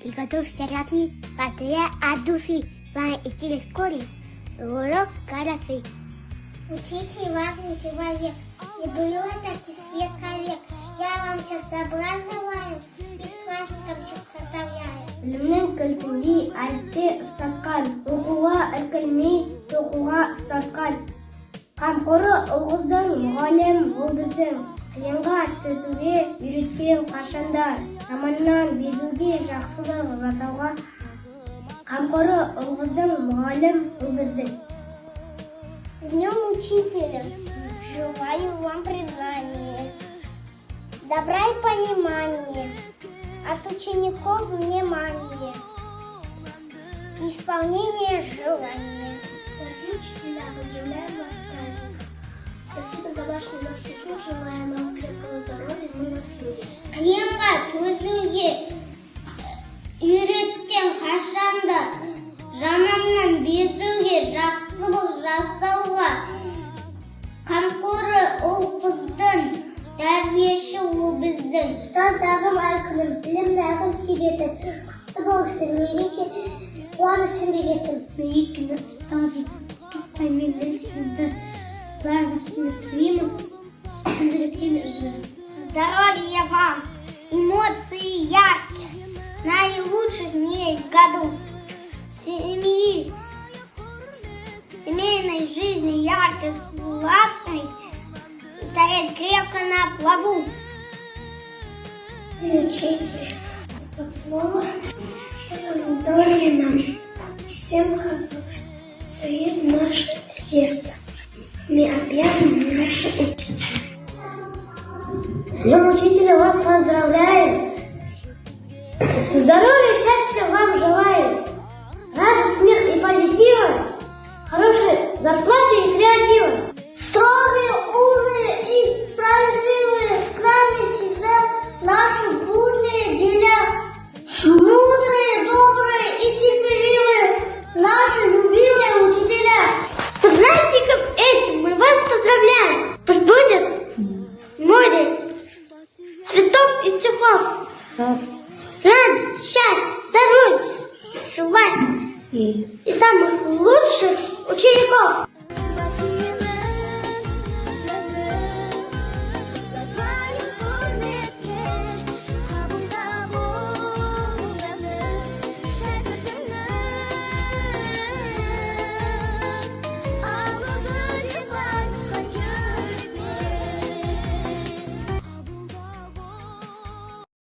Приготовься родные батарея от души. Вам идти в школе. Урок караты. Учитель важный человек. Не было таки свет век. Я вам сейчас добра желаю. И с праздником всех поздравляю. Лүнэн көлтүнди альте устаткан. Окуга эркелмей токуга устаткан. Камкору ылгыздың мұғалім ол біздің. Қиынға төзуге үйреткен қашанда. Жаманнан безуге жақсылық жасауға. Камкору ылгыздың мұғалім ол біздің. С днем учителя желаю вам признания, добра и понимания, от учеников внимания, исполнение желания. Дорогие учителя, поздравляем вас с праздником. Спасибо за ваш нелегкий труд, желаем вам крепкого здоровья, мы вас любим. Қиынға төзуге үйреткен қашанда, жаманнан безуге жақсылық жасауға. Қамқоры ол қыздың, тәрбиеші ол біздің. Ұстаздағым айқыным, білімдағым сүйретіп, құтты болсын мереке, қуанышын беретін. Мерекені ұстазы кетпаймен сізді бәрі примем, жүректен үзі. Здоровья вам, эмоций ярких, наилучших дней в году. Семьи, семейной жизни яркой, сладкой, стоять крепко на плаву. Учитель, под слово, что нам дали нам, всем хорошим, что есть в наше сердце. Мы обязаны наши учителя. С днем учителя вас поздравляем. Здоровья, счастья вам желаю. Радость, смех и позитива. Хорошей зарплаты и